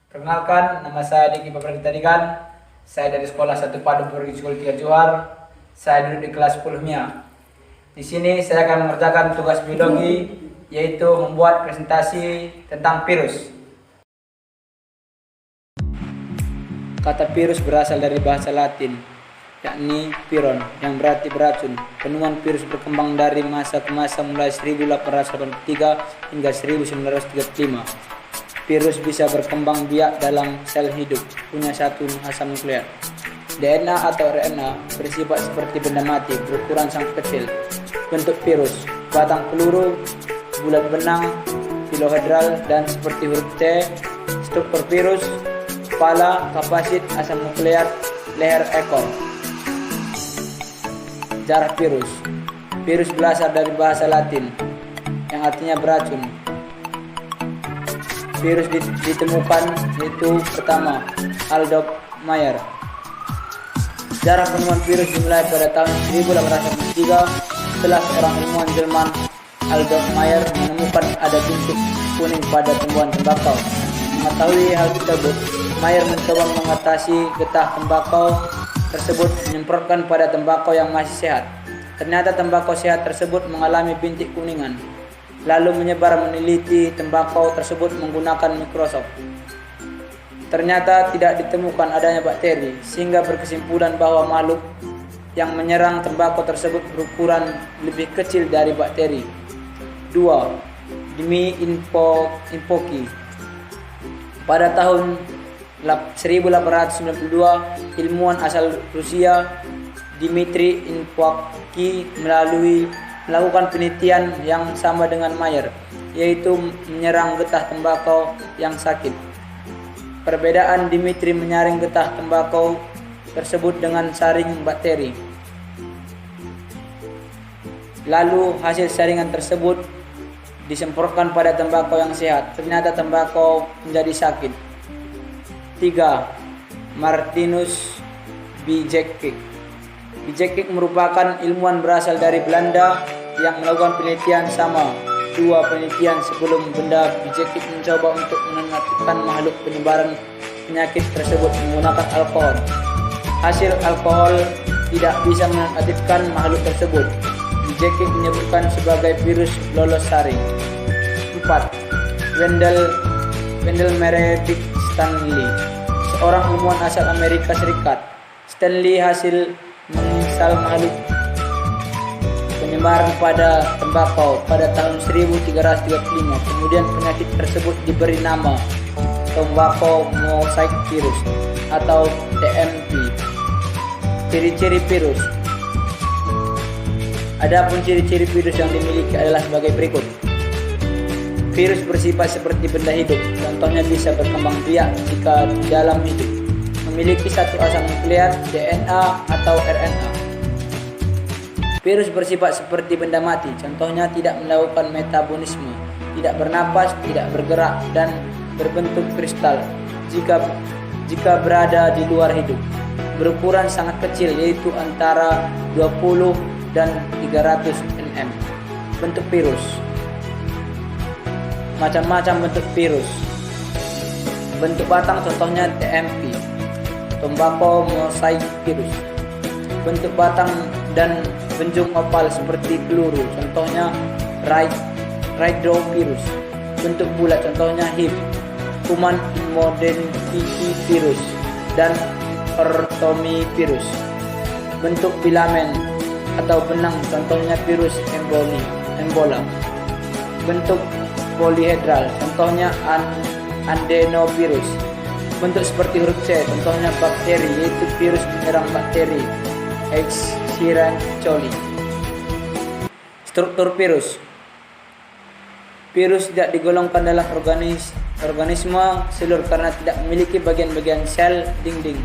Perkenalkan, nama saya Diki Papragitadikan. Saya dari Sekolah 1 Padu Pergi School 3 Johar. Saya duduk di kelas 10 MIA. Di sini saya akan mengerjakan tugas biologi, yaitu membuat presentasi tentang virus. Kata virus berasal dari bahasa Latin, yakni viron, yang berarti beracun. Penemuan virus berkembang dari masa ke masa mulai 1883 hingga 1935. Virus bisa berkembang biak dalam sel hidup, punya satu asam nukleat. DNA atau RNA bersifat seperti benda mati, berukuran sangat kecil. Bentuk virus, batang peluru, bulat benang, kilohedral, dan seperti huruf T. Struktur virus, kepala, kapasit, asam nukleat, leher, ekor. Jarak virus. Virus berasal dari bahasa Latin, yang artinya beracun. Virus ditemukan yaitu pertama, Adolf Meyer. Sejarah penemuan virus dimulai pada tahun 1803 setelah seorang ilmuwan Jerman, Adolf Meyer, menemukan ada bintik kuning pada tumbuhan tembakau. Mengetahui hal tersebut, Meyer mencoba mengatasi getah tembakau tersebut menyemprotkan pada tembakau yang masih sehat. Ternyata tembakau sehat tersebut mengalami bintik kuningan. Lalu menyebar meneliti tembakau tersebut menggunakan mikroskop. Ternyata tidak ditemukan adanya bakteri, sehingga berkesimpulan bahwa makhluk yang menyerang tembakau tersebut berukuran lebih kecil dari bakteri. 2. Dimi Inpoki. Pada tahun 1892, ilmuwan asal Rusia Dmitri Inpoki melakukan penelitian yang sama dengan Meyer, yaitu menyerang getah tembakau yang sakit. Perbedaan, Dmitri menyaring getah tembakau tersebut dengan saring bakteri. Lalu hasil saringan tersebut disemprotkan pada tembakau yang sehat. Ternyata tembakau menjadi sakit. 3. Martinus Bijekik. Bijekik merupakan ilmuwan berasal dari Belanda yang melakukan penelitian sama. 2 penelitian sebelum benda Bijekik mencoba untuk menentukan makhluk penyebaran penyakit tersebut menggunakan alkohol. Hasil alkohol tidak bisa menaktifkan makhluk tersebut. Bijekik menyebutkan sebagai virus lolos saring. 4. Wendell Meredith Stanley, seorang ilmuwan asal Amerika Serikat. Stanley hasil menginstal makhluk penyebaran pada tembakau pada tahun 1335. Kemudian penyakit tersebut diberi nama tobacco mosaic virus atau TMV. Ciri-ciri virus. Adapun ciri-ciri virus yang dimiliki adalah sebagai berikut. Virus bersifat seperti benda hidup, contohnya bisa berkembang biak jika di dalam hidup, memiliki satu asam nukleat, DNA atau RNA. Virus bersifat seperti benda mati, contohnya tidak melakukan metabolisme, tidak bernapas, tidak bergerak, dan berbentuk kristal jika berada di luar hidup. Berukuran sangat kecil, yaitu antara 20 dan 300 nm. Bentuk virus. Macam-macam bentuk virus. Bentuk batang contohnya TMV, tobacco mosaic virus. Bentuk batang dan benjung opal seperti peluru, contohnya rhinovirus. Bentuk bulat contohnya HIV, kuman immunodeficiency virus, dan ortomivirus. Bentuk filamen atau benang contohnya virus Ebola. Bentuk polihedral contohnya adenovirus. Bentuk seperti huruf C contohnya bakteri, yaitu virus menyerang bakteri Escherichia coli. Struktur virus. Virus tidak digolongkan dalam organisme selur karena tidak memiliki bagian-bagian sel dinding,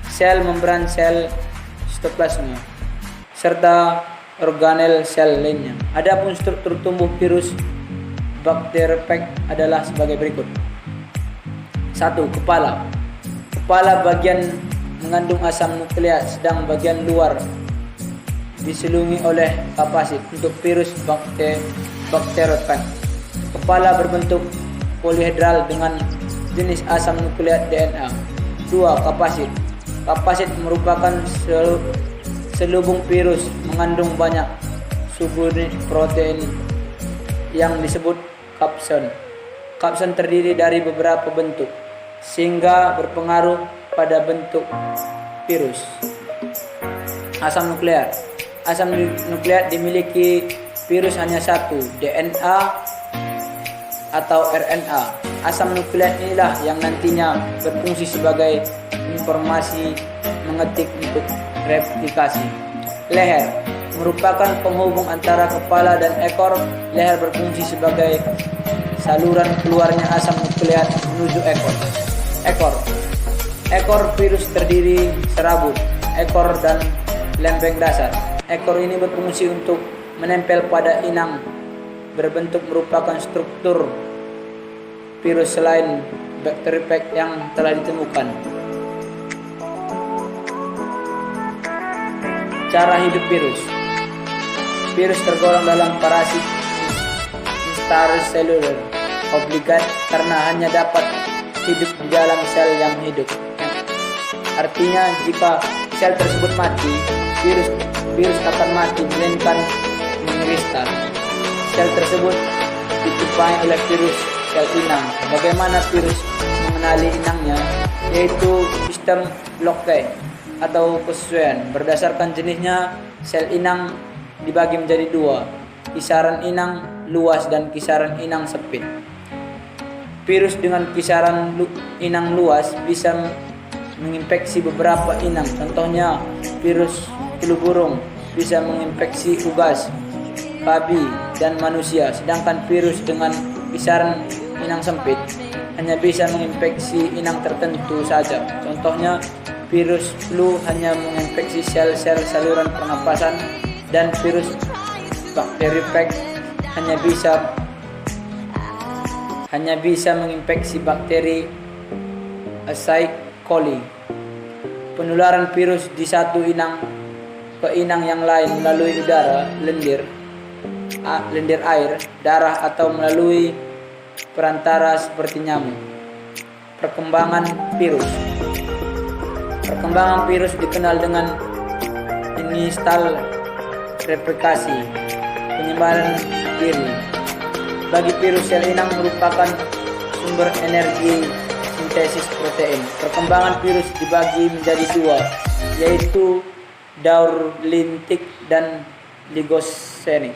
sel membran, sel sitoplasma, serta organel sel lainnya. Adapun struktur tumbuh virus bakteriofag adalah sebagai berikut. 1. Kepala. Kepala bagian mengandung asam nukleat, sedang bagian luar diselungi oleh kapasit. Untuk virus bakteriofag, kepala berbentuk polihedral dengan jenis asam nukleat DNA. 2. Kapasit. Kapasit merupakan selubung virus mengandung banyak subunit protein yang disebut kapson. Kapson terdiri dari beberapa bentuk sehingga berpengaruh pada bentuk virus. Asam nukleat. Asam nukleat dimiliki virus hanya satu, DNA atau RNA. Asam nukleat inilah yang nantinya berfungsi sebagai informasi mengetik untuk replikasi. Leher merupakan penghubung antara kepala dan ekor. Leher berfungsi sebagai saluran keluarnya asam nukleat menuju ekor. Ekor virus terdiri serabut, ekor dan lempeng dasar. Ekor ini berfungsi untuk menempel pada inang berbentuk merupakan struktur virus selain bakterifag yang telah ditemukan. Cara hidup virus. Virus tergolong dalam parasit intracellular obligat karena hanya dapat hidup di dalam sel yang hidup. Artinya jika sel tersebut mati, virus akan mati melainkan mengkristal. Sel tersebut ditupai oleh virus sel inang. Bagaimana virus mengenali inangnya? Yaitu sistem blockade atau kesesuaian. Berdasarkan jenisnya, sel inang dibagi menjadi dua, kisaran inang luas dan kisaran inang sempit. Virus dengan kisaran inang luas bisa menginfeksi beberapa inang. Contohnya virus flu burung bisa menginfeksi unggas, babi, dan manusia. Sedangkan virus dengan kisaran inang sempit hanya bisa menginfeksi inang tertentu saja. Contohnya virus flu hanya menginfeksi sel-sel saluran pernapasan, dan virus bakterifag hanya bisa menginfeksi bakteri E. coli. Penularan virus di satu inang ke inang yang lain melalui udara, lendir air, darah, atau melalui perantara seperti nyamuk. Perkembangan virus. Perkembangan virus dikenal dengan instal replikasi, penyebaran diri. Bagi virus, sel inang merupakan sumber energi sintesis protein. Perkembangan virus dibagi menjadi dua, yaitu daur lintik dan ligosenik.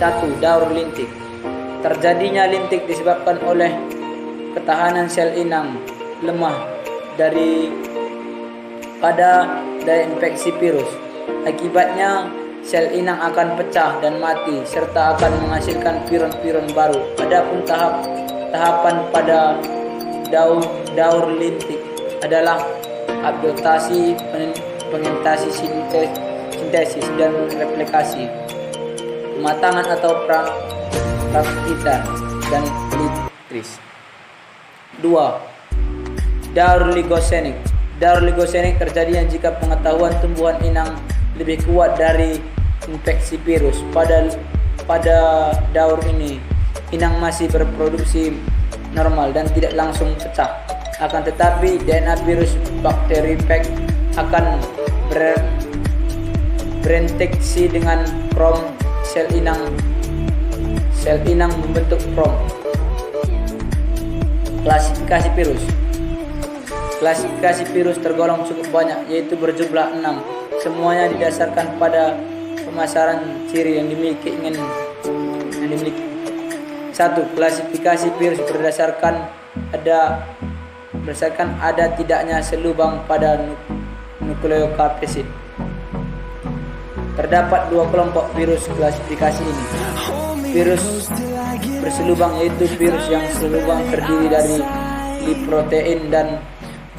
1. Daur lintik. Terjadinya lintik disebabkan oleh ketahanan sel inang lemah pada daya infeksi virus. Akibatnya sel inang akan pecah dan mati serta akan menghasilkan piron-piron baru. Adapun tahapan pada daur lintik adalah adaptasi, fermentasi, sintesis, dan replikasi, pematangan atau praktika, dan litris. 2. Daur ligosenik. Daur ligosenik terjadinya jika pengetahuan tumbuhan inang lebih kuat dari infeksi virus. Pada daur ini, inang masih berproduksi normal dan tidak langsung pecah. Akan tetapi DNA virus bakterifag akan berinteraksi dengan krom sel inang membentuk krom. Klasifikasi virus. Klasifikasi virus tergolong cukup banyak, yaitu berjumlah 6. Semuanya didasarkan pada pemasaran ciri yang dimiliki. 1. Klasifikasi virus berdasarkan ada tidaknya selubang pada nukleokapsid. Terdapat 2 kelompok virus klasifikasi ini. Virus berselubang, yaitu virus yang selubang terdiri dari lipoprotein dan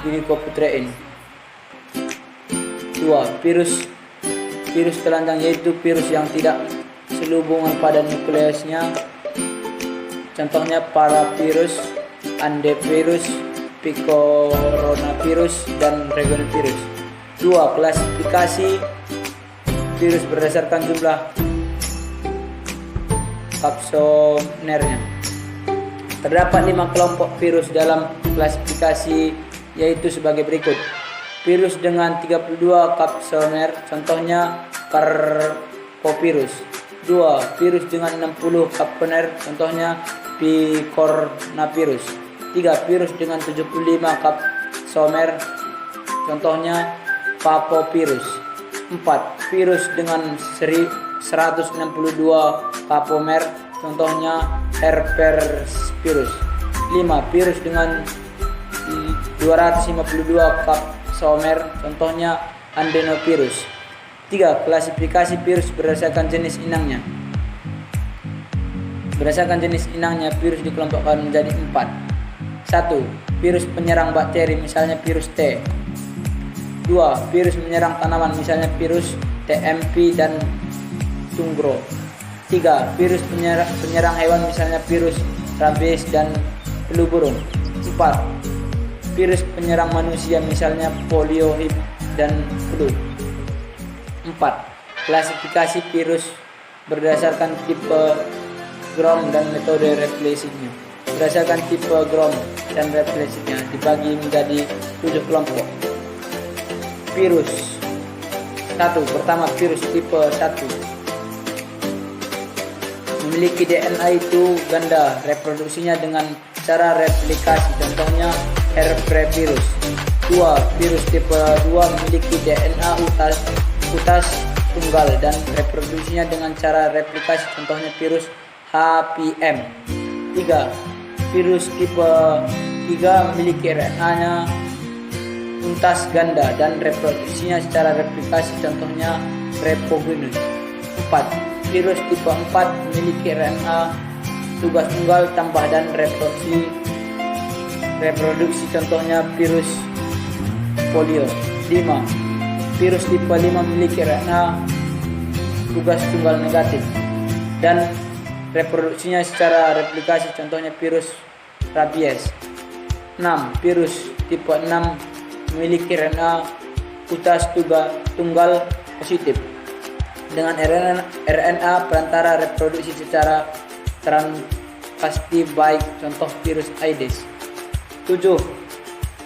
glikoprotein. 2. Virus telanjang, yaitu virus yang tidak selubungan pada nukleusnya. Contohnya paravirus, andevirus, picornavirus, dan rhinovirus. 2. Klasifikasi virus berdasarkan jumlah kapsomernya. Terdapat 5 kelompok virus dalam klasifikasi yaitu sebagai berikut. Virus dengan 32 kapsomer, contohnya Parvovirus. 2. Virus dengan 60 kapsomer, contohnya Picornavirus. 3. Virus dengan 75 kapsomer, contohnya Papovirus. 4. Virus dengan 162 kapomer, contohnya Herpesvirus. 5. Virus dengan 252 kapsomer, contohnya Adenovirus. 3. Klasifikasi virus berdasarkan jenis inangnya. Berdasarkan jenis inangnya, virus dikelompokkan menjadi 4. 1. Virus penyerang bakteri, misalnya virus T. 2. Virus menyerang tanaman, misalnya virus TMP dan Tungro. 3. Virus penyerang hewan, misalnya virus rabies dan flu burung. 4. Virus penyerang manusia, misalnya polio, HIV, dan flu. 4. Klasifikasi virus berdasarkan tipe Gram dan metode replesinya. Berdasarkan tipe Gram dan replesinya dibagi menjadi 7 kelompok. Virus 1. Pertama, virus tipe 1 memiliki DNA itu ganda, reproduksinya dengan cara replikasi, contohnya Herpesvirus. 2. Virus tipe 2 memiliki DNA utas tunggal dan reproduksinya dengan cara replikasi, contohnya virus HPM. 3. Virus tipe 3 memiliki RNA-nya untas ganda dan reproduksinya secara replikasi, contohnya Reprogenus. 4. Virus tipe 4 memiliki RNA tugas tunggal tambah dan reproduksi, contohnya virus polio. 5. Virus tipe 5 memiliki RNA tugas tunggal negatif dan reproduksinya secara replikasi, contohnya virus rabies. 6. Virus tipe 6 memiliki RNA utas tunggal positif dengan RNA perantara reproduksi secara transkripsi baik, contoh virus Aedes. 7.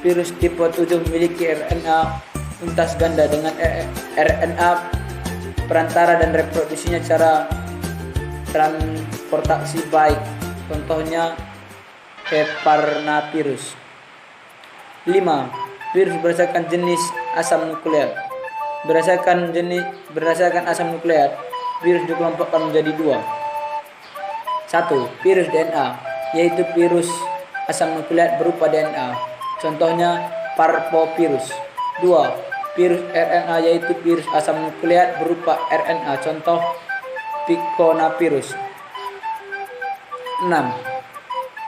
Virus tipe 7 memiliki RNA untas ganda dengan RNA perantara dan reproduksinya secara transportasi baik, contohnya Heparnavirus. 5. Virus berdasarkan jenis asam nukleat. Berdasarkan asam nukleat, virus dikelompokkan menjadi 2. 1. Virus DNA, yaitu virus asam nukleat berupa DNA, contohnya Parvovirus. 2. Virus RNA, yaitu virus asam nukleat berupa RNA, contoh Picornavirus. 6.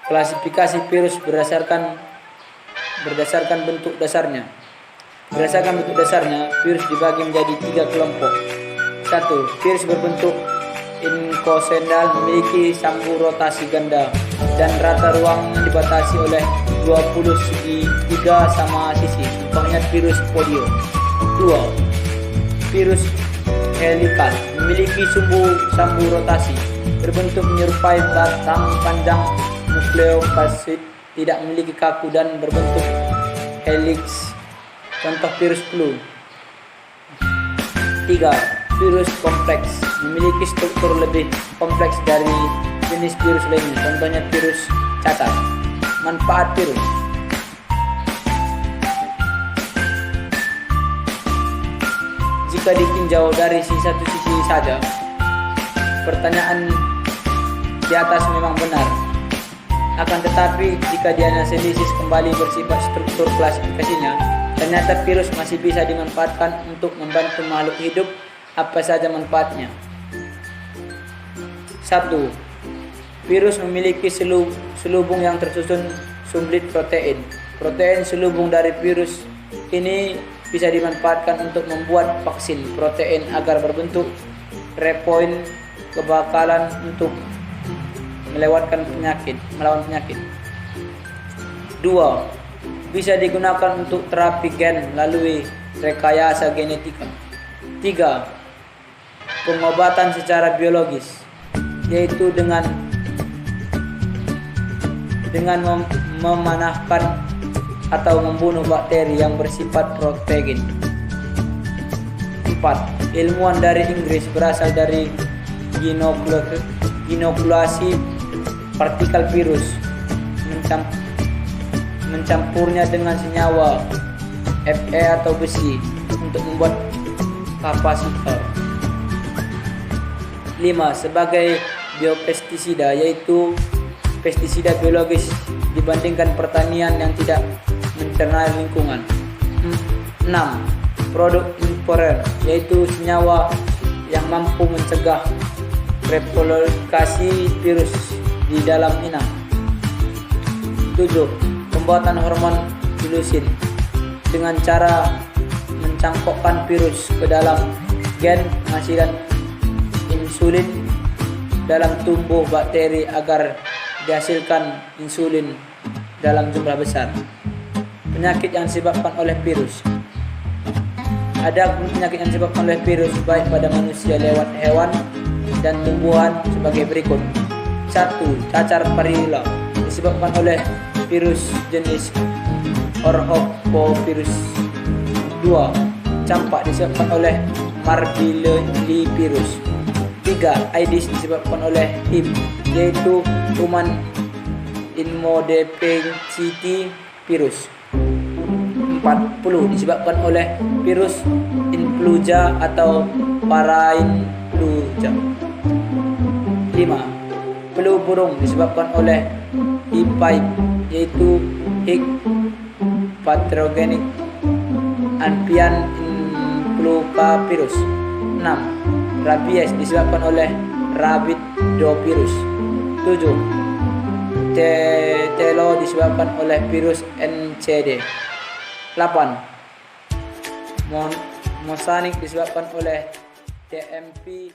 Klasifikasi virus berdasarkan bentuk dasarnya. Berdasarkan bentuk dasarnya, virus dibagi menjadi 3 kelompok. 1. Virus berbentuk inkosendal memiliki sambung rotasi ganda dan rata ruang dibatasi oleh 20 segi 3 sama sisi, contohnya virus polio. 2. Virus helikal memiliki sambung rotasi berbentuk menyerupai batang panjang nukleoplasid, tidak memiliki kaku dan berbentuk helix, contoh virus flu. 3. Virus kompleks memiliki struktur lebih kompleks dari jenis virus lainnya, contohnya virus cacar. Manfaat virus: jika ditinjau dari satu sisi saja, pertanyaan di atas memang benar. Akan tetapi jika dianalisis kembali bersifat struktur klasifikasinya, ternyata virus masih bisa dimanfaatkan untuk membantu makhluk hidup. Apa saja manfaatnya? 1. Virus memiliki selubung yang tersusun sumblit protein. Protein selubung dari virus ini bisa dimanfaatkan untuk membuat vaksin protein agar berbentuk repoin kebakalan untuk melawan penyakit. 2. Bisa digunakan untuk terapi gen melalui rekayasa genetika. 3. Pengobatan secara biologis, yaitu dengan dengan memanahkan atau membunuh bakteri yang bersifat protogen. 4. Ilmuwan dari Inggris berasal dari inokulasi partikel virus, mencampurnya dengan senyawa Fe atau besi untuk membuat kapasitor. 5. Sebagai biopestisida, yaitu pestisida biologis dibandingkan pertanian yang tidak mencemari lingkungan. 6. Produk inforer, yaitu senyawa yang mampu mencegah replikasi virus di dalam inang. 7. Pembuatan hormon ilusin dengan cara mencangkokkan virus ke dalam gen penghasilan insulin dalam tubuh bakteri agar dihasilkan insulin dalam jumlah besar. Penyakit yang disebabkan oleh virus. Ada penyakit yang disebabkan oleh virus baik pada manusia lewat hewan dan tumbuhan sebagai berikut. 1. Cacar variola disebabkan oleh virus jenis Orthopovirus. 2. Campak disebabkan oleh Morbillivirus. 3. Aedes disebabkan oleh HIV, yaitu Human Immunodeficiency Virus. 4. Flu disebabkan oleh virus influenza atau parainfluenza. 5. Flu burung disebabkan oleh Hiv, yaitu Hic Pathogenic Avian Influenza Virus. 6. Rabies disebabkan oleh Rabidovirus. 7. Tetelo disebabkan oleh virus NCD. 8. Mosaic disebabkan oleh TMP